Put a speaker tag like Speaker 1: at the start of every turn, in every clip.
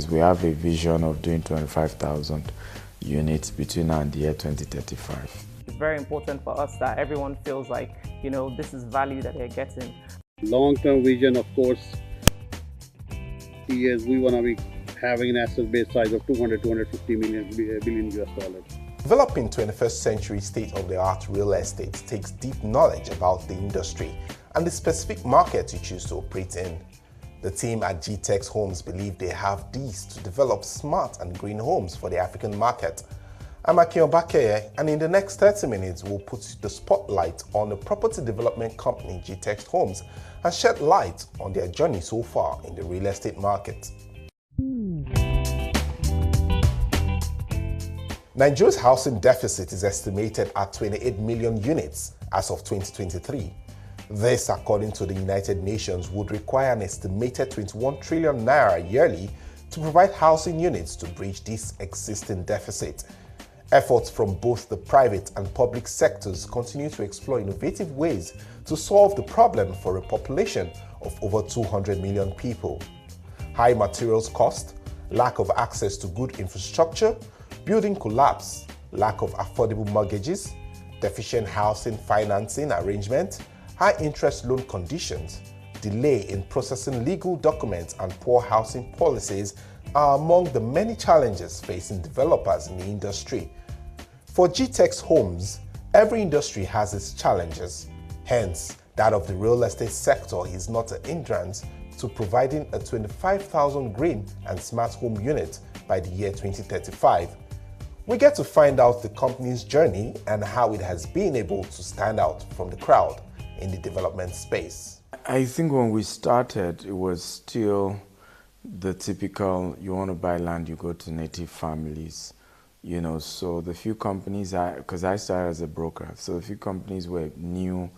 Speaker 1: We have a vision of doing 25,000 units between now and the year 2035.
Speaker 2: It's very important for us that everyone feels like, this is value that they're getting.
Speaker 3: Long-term vision, of course, is we want to be having an asset base size of 250 billion US dollars.
Speaker 4: Developing 21st century state-of-the-art real estate takes deep knowledge about the industry and the specific market you choose to operate in. The team at GText Homes believe they have these to develop smart and green homes for the African market. I'm Akintayo, and in the next 30 minutes, we'll put the spotlight on the property development company GText Homes and shed light on their journey so far in the real estate market. Nigeria's housing deficit is estimated at 28 million units as of 2023. This, according to the United Nations, would require an estimated 21 trillion naira yearly to provide housing units to bridge this existing deficit. Efforts from both the private and public sectors continue to explore innovative ways to solve the problem for a population of over 200 million people. High materials cost, lack of access to good infrastructure, building collapse, lack of affordable mortgages, deficient housing financing arrangement, high interest loan conditions, delay in processing legal documents, and poor housing policies are among the many challenges facing developers in the industry. For GText Homes, every industry has its challenges. Hence, that of the real estate sector is not an hindrance to providing a 25,000 green and smart home unit by the year 2035. We get to find out the company's journey and how it has been able to stand out from the crowd in the development space.
Speaker 1: I think when we started, it was still the typical, you want to buy land, you go to native families. So the few companies, because I started as a broker, so the few companies were new,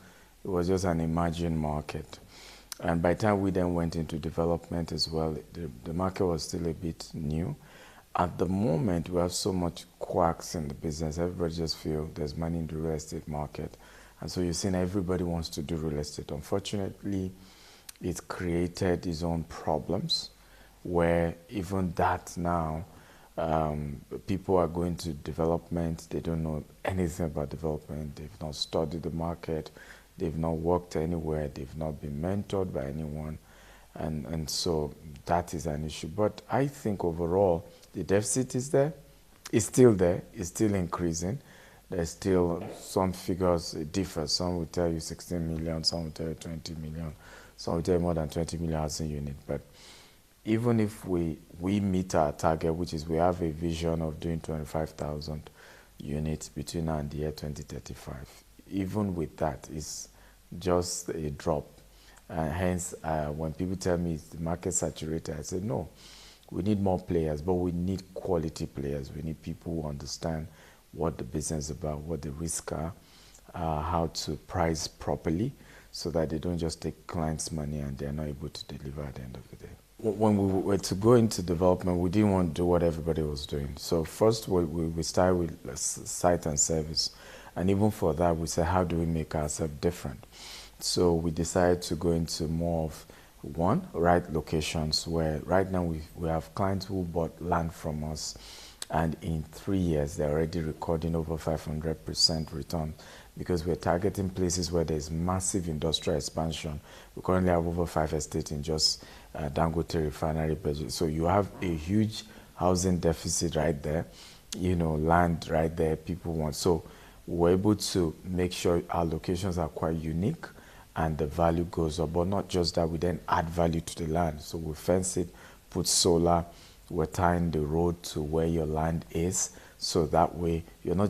Speaker 1: it was just an emerging market. And by the time we then went into development as well, the market was still a bit new. At the moment, we have so much quacks in the business. Everybody just feels there's money in the real estate market. And so you're seeing everybody wants to do real estate. Unfortunately, it's created its own problems where even that now, people are going to development, they don't know anything about development, they've not studied the market, they've not worked anywhere, they've not been mentored by anyone. And so that is an issue. But I think overall, the deficit is there, it's still increasing. There's still some figures differ. Some will tell you 16 million, some will tell you 20 million, some will tell you more than 20 million housing units. But even if we meet our target, which is we have a vision of doing 25,000 units between now and the year 2035, even with that, it's just a drop. Hence, when people tell me is the market saturated, I say no. We need more players, but we need quality players. We need people who understand what the business is about, what the risks are, how to price properly so that they don't just take clients' money and they're not able to deliver at the end of the day. When we were to go into development, we didn't want to do what everybody was doing. So first we started with site and service. And even for that, we said, how do we make ourselves different? So we decided to go into more of right locations where right now we have clients who bought land from us, and in 3 years they're already recording over 500% return because we're targeting places where there's massive industrial expansion. We currently have over 5 estates in just Dangote refinery budget. So you have a huge housing deficit right there, land right there people want. So we're able to make sure our locations are quite unique and the value goes up. But not just that, we then add value to the land. So we fence it, put solar, we're tying the road to where your land is. So that way, it's not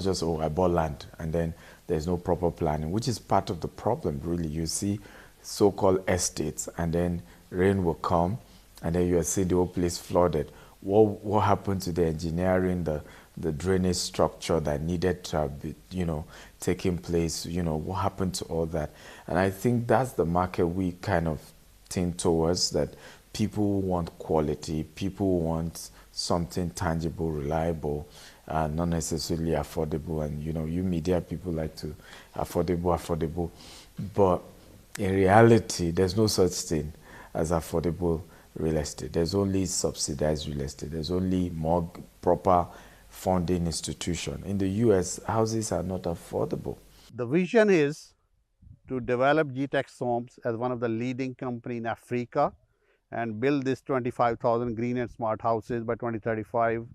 Speaker 1: just, oh, I bought land and then there's no proper planning, which is part of the problem, really. You see so-called estates and then rain will come and then you'll see the whole place flooded. What happened to the engineering, the drainage structure that needed to have been, taking place? What happened to all that? And I think that's the market we kind of tend towards, that people want quality, people want something tangible, reliable, not necessarily affordable. And, you media people like to affordable. But in reality, there's no such thing as affordable real estate. There's only subsidized real estate. There's only more proper funding institution. In the US, houses are not affordable.
Speaker 3: The vision is to develop GText homes as one of the leading company in Africa and build this 25,000 green and smart houses by 2035.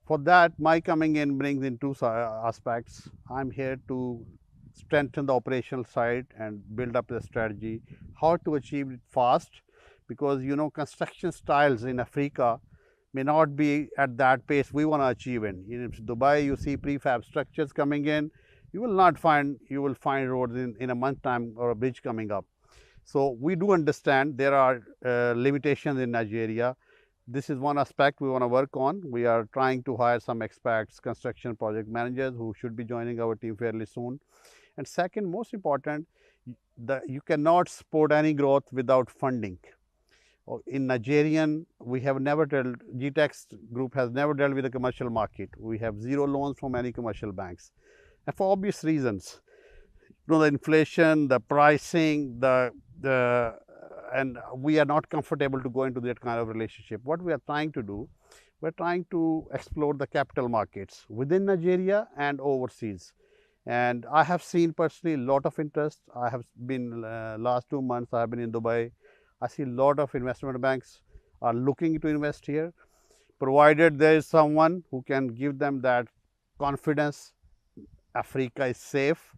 Speaker 3: For that, my coming in brings in two aspects. I'm here to strengthen the operational side and build up the strategy, how to achieve it fast, because you know construction styles in Africa may not be at that pace we want to achieve in Dubai. You see prefab structures coming in, you will find roads in a month time or a bridge coming up. So we do understand there are limitations in Nigeria. This is one aspect we want to work on. We are trying to hire some experts, construction project managers who should be joining our team fairly soon. And second, most important, you cannot support any growth without funding. In Nigerian, we have never dealt, GText group has never dealt with the commercial market. We have zero loans from any commercial banks. And for obvious reasons, you know, the inflation, the pricing, and we are not comfortable to go into that kind of relationship. What we are trying to do, we're trying to explore the capital markets within Nigeria and overseas. And I have seen personally a lot of interest. I have been, last 2 months, I have been in Dubai. I see a lot of investment banks are looking to invest here, provided there is someone who can give them that confidence. Africa is safe.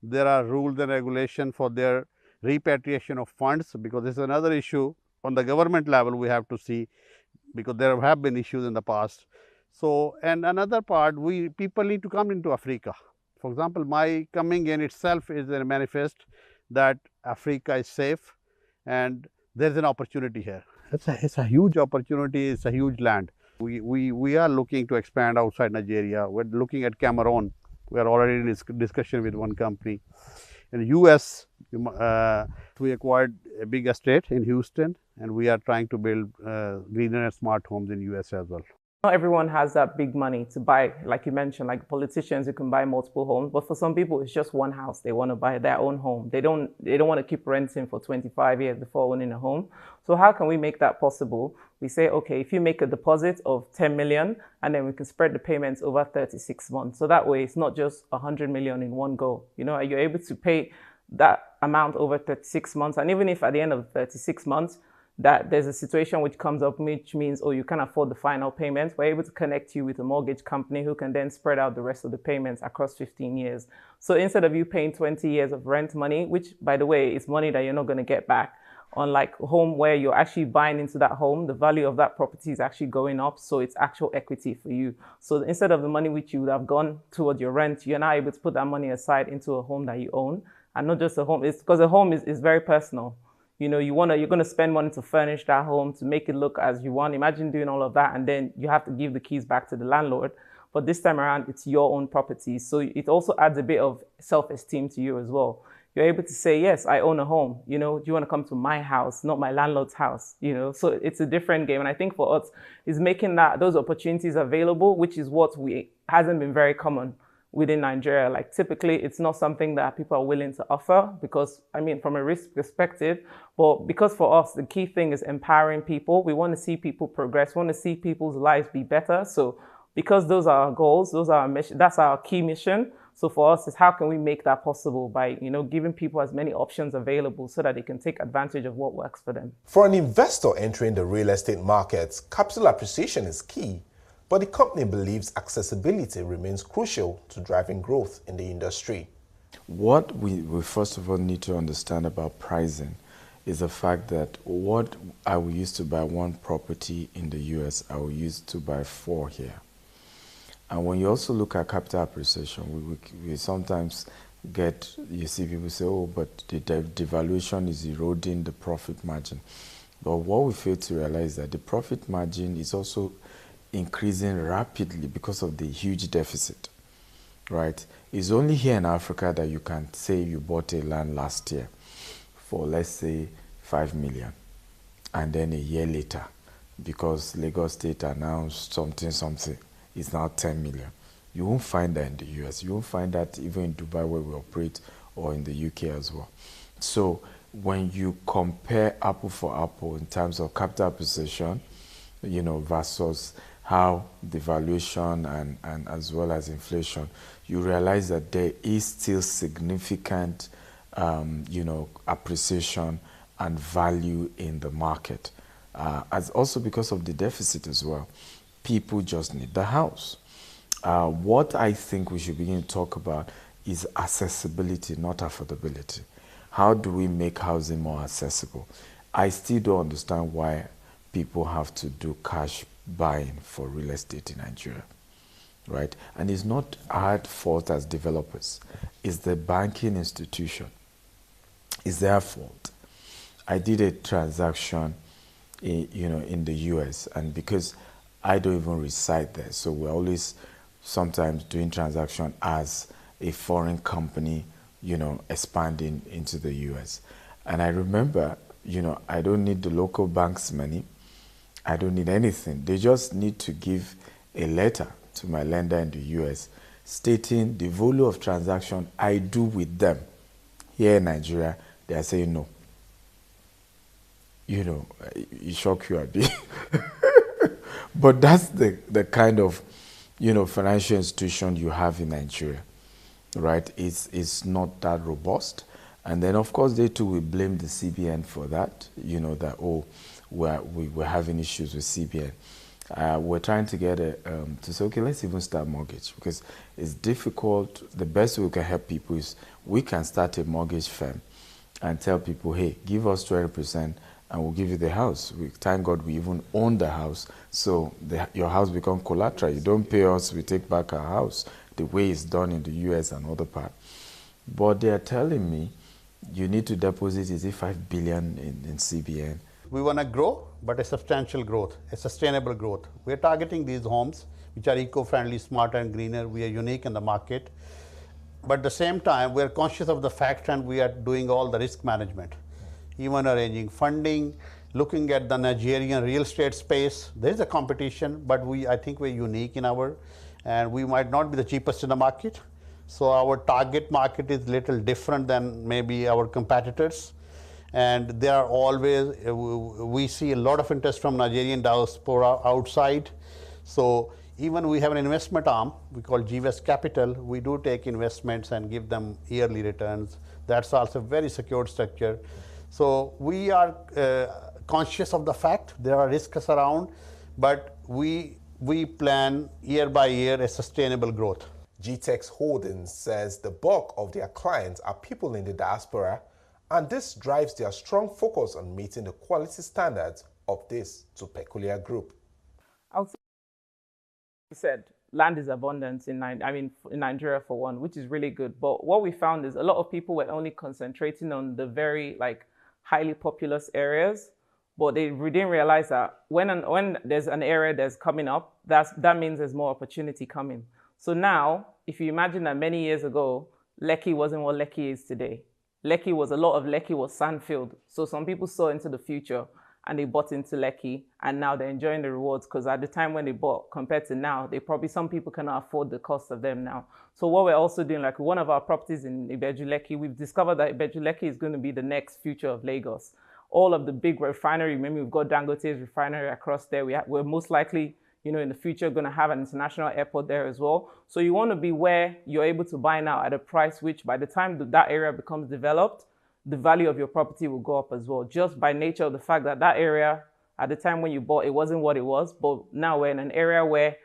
Speaker 3: There are rules and regulations for their repatriation of funds, because this is another issue on the government level we have to see, because there have been issues in the past. So, and another part, people need to come into Africa. For example, my coming in itself is a manifest that Africa is safe and there is an opportunity here. It's a huge opportunity, it's a huge land. We are looking to expand outside Nigeria. We're looking at Cameroon. We are already in discussion with one company. In the US, we acquired a big estate in Houston, and we are trying to build greener and smart homes in US as well.
Speaker 2: Not everyone has that big money to buy, like you mentioned, like politicians who can buy multiple homes. But for some people, it's just one house. They want to buy their own home. They don't want to keep renting for 25 years before owning a home. So how can we make that possible? We say, okay, if you make a deposit of 10 million, and then we can spread the payments over 36 months. So that way, it's not just 100 million in one go. You know, you're able to pay that amount over 36 months. And even if at the end of 36 months, that there's a situation which comes up, which means, oh, you can't afford the final payment, we're able to connect you with a mortgage company who can then spread out the rest of the payments across 15 years. So instead of you paying 20 years of rent money, which, by the way, is money that you're not going to get back, unlike a home where you're actually buying into that home, the value of that property is actually going up, so it's actual equity for you. So instead of the money which you would have gone toward your rent, you're now able to put that money aside into a home that you own, and not just a home. It's because a home is very personal. You know, you're going to spend money to furnish that home, to make it look as you want. Imagine doing all of that, and then you have to give the keys back to the landlord. But this time around, it's your own property. So it also adds a bit of self-esteem to you as well. You're able to say, yes, I own a home. You know, do you want to come to my house, not my landlord's house? You know, so it's a different game. And I think for us, is making those opportunities available, which is what hasn't been very common within Nigeria. Like typically it's not something that people are willing to offer because, I mean, from a risk perspective, but because for us, the key thing is empowering people. We want to see people progress. We want to see people's lives be better. So because those are our goals, those are our mission, that's our key mission. So for us is how can we make that possible by, you know, giving people as many options available so that they can take advantage of what works for them.
Speaker 4: For an investor entering the real estate markets, capital appreciation is key. But the company believes accessibility remains crucial to driving growth in the industry.
Speaker 1: What we first of all need to understand about pricing is the fact that what I will use to buy one property in the US, I will use to buy 4 here. And when you also look at capital appreciation, we sometimes you see people say, oh, but the devaluation is eroding the profit margin. But what we fail to realize is that the profit margin is also increasing rapidly because of the huge deficit, right? It's only here in Africa that you can say you bought a land last year for, let's say, 5 million. And then a year later, because Lagos State announced something, it's now 10 million. You won't find that in the US. You won't find that even in Dubai where we operate or in the UK as well. So when you compare apple for apple in terms of capital appreciation, versus how devaluation and as well as inflation, you realize that there is still significant, appreciation and value in the market. As also because of the deficit as well. People just need the house. What I think we should begin to talk about is accessibility, not affordability. How do we make housing more accessible? I still don't understand why people have to do cash buying for real estate in Nigeria, right? And it's not our fault as developers. It's the banking institution. It's their fault. I did a transaction in the US, and because I don't even reside there, so we're always sometimes doing transaction as a foreign company, expanding into the US. And I remember, I don't need the local bank's money. I don't need anything. They just need to give a letter to my lender in the US stating the volume of transaction I do with them. Here in Nigeria, they are saying no. It shock you a bit. But that's the kind of, financial institution you have in Nigeria, right? It's not that robust. And then, of course, they too will blame the CBN for that, that, we're having issues with CBN. We're trying to get to say, okay, let's even start mortgage, because it's difficult. The best way we can help people is we can start a mortgage firm and tell people, hey, give us 20% and we'll give you the house. Thank God we even own the house, so your house becomes collateral. You don't pay us, we take back our house, the way it's done in the US and other part. But they are telling me you need to deposit, is it 5 billion in CBN?
Speaker 3: We want to grow, but a substantial growth, a sustainable growth. We're targeting these homes which are eco-friendly, smarter and greener. We are unique in the market. But at the same time, we are conscious of the fact, and we are doing all the risk management, even arranging funding, looking at the Nigerian real estate space. There is a competition, but I think we're unique in and we might not be the cheapest in the market. So our target market is little different than maybe our competitors. And there are always, we see a lot of interest from Nigerian diaspora outside. So even we have an investment arm, we call GWest Capital. We do take investments and give them yearly returns. That's also a very secured structure. So we are conscious of the fact there are risks around, but we plan year by year a sustainable growth.
Speaker 4: GText Holdings says the bulk of their clients are people in the diaspora, and this drives their strong focus on meeting the quality standards of this too peculiar group.
Speaker 2: You said land is abundant in Nigeria for one, which is really good. But what we found is a lot of people were only concentrating on the very highly populous areas, but they didn't realize that when there's an area that's coming up, that means there's more opportunity coming. So now, if you imagine that many years ago, Lekki wasn't what Lekki is today. A lot of Lekki was sandfield. So some people saw into the future and they bought into Lekki, and now they're enjoying the rewards, because at the time when they bought compared to now, some people cannot afford the cost of them now. So what we're also doing, one of our properties in Ibeju Lekki, we've discovered that Ibeju Lekki is going to be the next future of Lagos. All of the big refinery, remember we've got Dangote's refinery across there. We're most likely, in the future going to have an international airport there as well. So you want to be where you're able to buy now at a price which by the time that area becomes developed, the value of your property will go up as well, just by nature of the fact that area, at the time when you bought, it wasn't what it was. But now we're in an area where,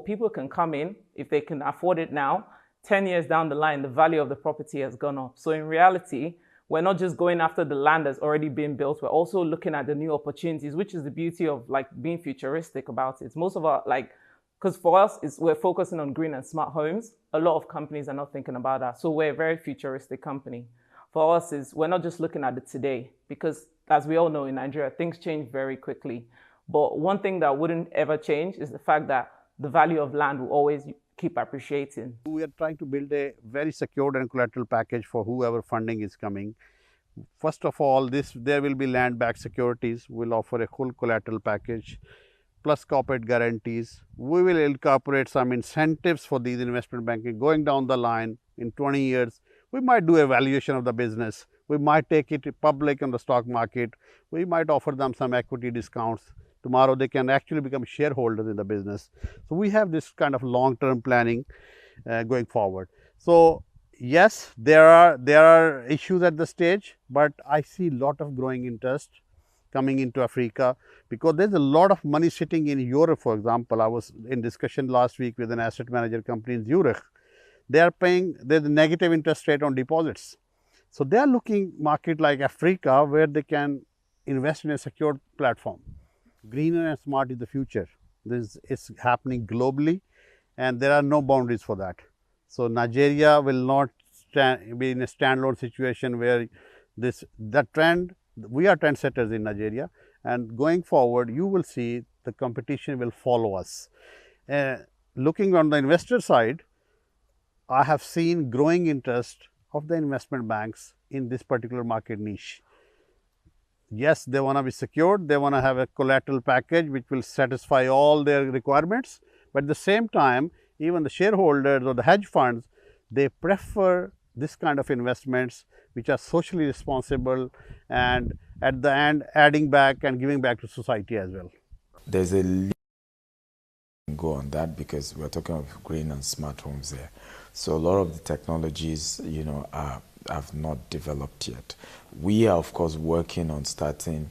Speaker 2: people can come in if they can afford it now. 10 years down the line, the value of the property has gone up. So in reality, we're not just going after the land that's already been built. We're also looking at the new opportunities, which is the beauty of being futuristic about it. Most of our, because for us, we're focusing on green and smart homes. A lot of companies are not thinking about that. So we're a very futuristic company. For us, we're not just looking at it today, because as we all know in Nigeria, things change very quickly. But one thing that wouldn't ever change is the fact that the value of land will always keep appreciating.
Speaker 3: We are trying to build a very secured and collateral package for whoever funding is coming. First of all, there will be land-backed securities. We'll offer a full collateral package plus corporate guarantees. We will incorporate some incentives for these investment banking. Going down the line in 20 years, we might do a valuation of the business. We might take it public on the stock market. We might offer them some equity discounts. Tomorrow they can actually become shareholders in the business. So we have this kind of long-term planning going forward. So yes, there are issues at the stage, but I see a lot of growing interest coming into Africa, because there's a lot of money sitting in Europe. For example, I was in discussion last week with an asset manager company in Zurich. They are paying, there's a negative interest rate on deposits. So they are looking market like Africa, where they can invest in a secured platform. Greener and smart is the future. This is happening globally, and there are no boundaries for that. So Nigeria will not be in a standalone situation where the trend, we are trendsetters in Nigeria, and going forward you will see the competition will follow us. Looking on the investor side, I have seen growing interest of the investment banks in this particular market niche. Yes, they want to be secured, they want to have a collateral package which will satisfy all their requirements, but at the same time, even the shareholders or the hedge funds, they prefer this kind of investments which are socially responsible, and at the end adding back and giving back to society as well.
Speaker 1: There's a go on that, because we're talking of green and smart homes there. So a lot of the technologies, you know, have not developed yet. We are, of course, working on starting,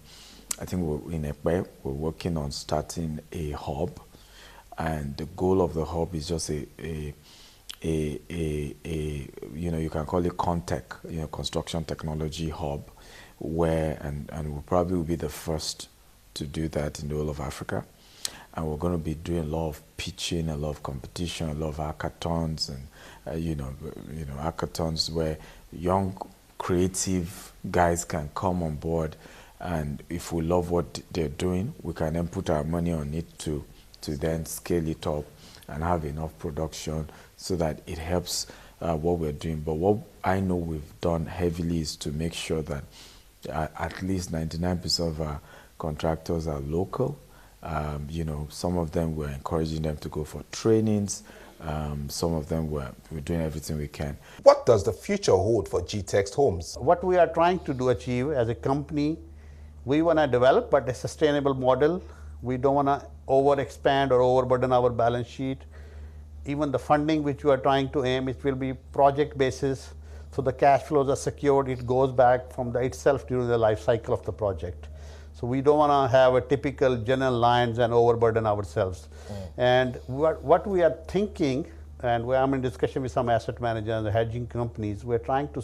Speaker 1: I think we're working on starting a hub, and the goal of the hub is just a you know, you can call it Contech, you know, construction technology hub, where, and we'll probably be the first to do that in the whole of Africa. And we're going to be doing a lot of pitching, a lot of competition, a lot of hackathons, and you know, hackathons where young creative guys can come on board, and if we love what they're doing, we can then put our money on it to then scale it up and have enough production so that it helps what we're doing. But what I know we've done heavily is to make sure that at least 99% of our contractors are local. You know, some of them we're encouraging them to go for trainings. Some of them we're doing everything we can.
Speaker 4: What does the future hold for GText Homes?
Speaker 3: What we are trying to achieve as a company, we want to develop but a sustainable model. We don't want to over expand or overburden our balance sheet. Even the funding which we are trying to aim, it will be project basis, so the cash flows are secured. It goes back from itself during the life cycle of the project. So we don't want to have a typical general lines and overburden ourselves. And what we are thinking, and I'm in discussion with some asset managers and hedging companies, we're trying to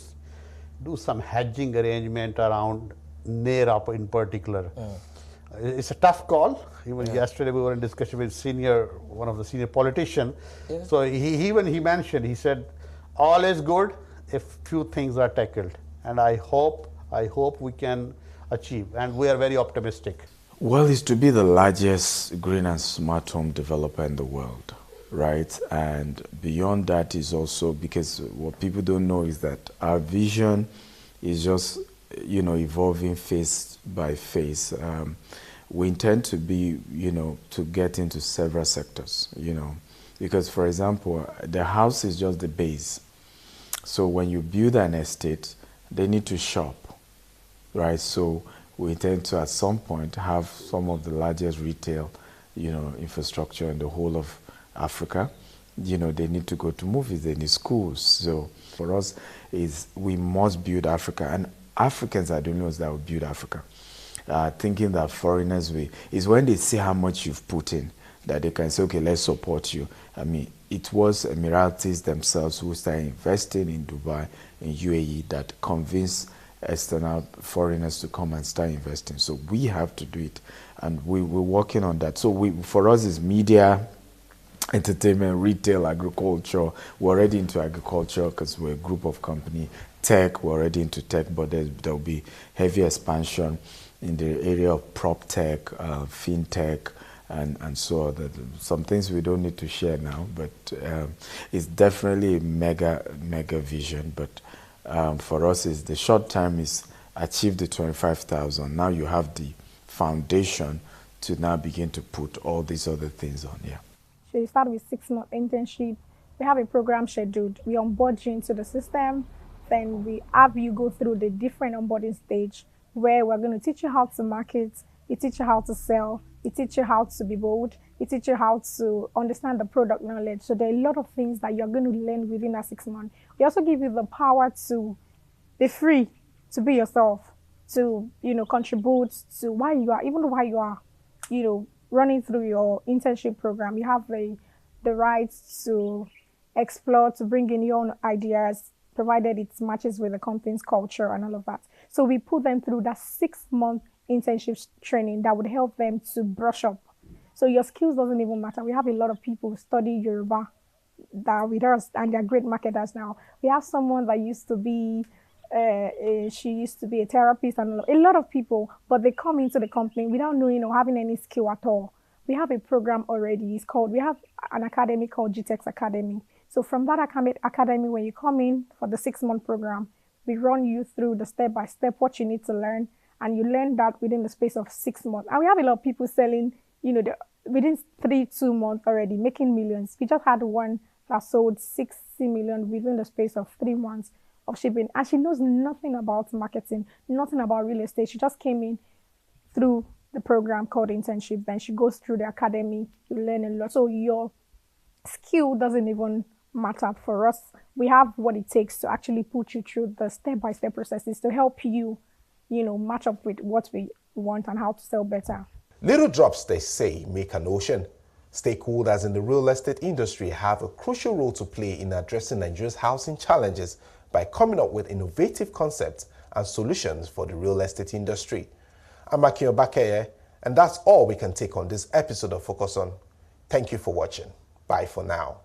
Speaker 3: do some hedging arrangement around NERA in particular. It's a tough call. Even yesterday we were in discussion with one of the senior politicians. So he mentioned, he said, all is good if few things are tackled. And I hope we can achieve, and we are very optimistic.
Speaker 1: Well, it's to be the largest green and smart home developer in the world, right? And beyond that is also, because what people don't know is that our vision is just, you know, evolving phase by phase. We intend to be, you know, to get into several sectors, you know, because, for example, the house is just the base. So when you build an estate, they need to shop, right? So we intend to, at some point, have some of the largest retail, you know, infrastructure in the whole of Africa. You know, they need to go to movies, they need schools. So for us, is we must build Africa, and Africans are the only ones that will build Africa. Thinking that foreigners will, is when they see how much you've put in, that they can say, okay, let's support you. I mean, it was Emiratis themselves who started investing in Dubai, in UAE, that convinced external foreigners to come and start investing. So we have to do it, and we're working on that. So for us, is media, entertainment, retail, agriculture. We're already into agriculture because we're a group of company. Tech, we're already into tech, but there'll be heavy expansion in the area of prop tech, fintech, and so on. Some things we don't need to share now, but it's definitely a mega vision. But for us, is the short term is achieve the 25,000. Now you have the foundation to now begin to put all these other things on. Yeah.
Speaker 5: So you start with 6-month internship. We have a program scheduled. We onboard you into the system. Then we have you go through the different onboarding stage where we're going to teach you how to market, we teach you how to sell, we teach you how to be bold, we teach you how to understand the product knowledge. So there are a lot of things that you're going to learn within that 6 months. We also give you the power to be free, to be yourself, to, contribute to why you are, even while you are, running through your internship program. You have the right to explore, to bring in your own ideas, provided it matches with the company's culture and all of that. So we put them through that 6-month internship training that would help them to brush up. So your skills doesn't even matter. We have a lot of people who study Yoruba that are with us, and they're great marketers now. We have someone that used to be, she used to be a therapist, and a lot of people, but they come into the company without knowing or having any skill at all. We have a program already. We have an academy called GText Academy. So from that academy, when you come in for the 6-month program, we run you through the step-by-step what you need to learn, and you learn that within the space of 6 months. And we have a lot of people selling, within 2 months already, making millions. We just had one that sold 60 million within the space of 3 months of shipping. And she knows nothing about marketing, nothing about real estate. She just came in through the program called internship. Then she goes through the academy, you learn a lot. So your skill doesn't even matter for us. We have what it takes to actually put you through the step-by-step processes to help you, match up with what we want and how to sell better.
Speaker 4: Little drops, they say, make an ocean. Stakeholders in the real estate industry have a crucial role to play in addressing Nigeria's housing challenges by coming up with innovative concepts and solutions for the real estate industry. I'm Akintayo, and that's all we can take on this episode of Focus On. Thank you for watching. Bye for now.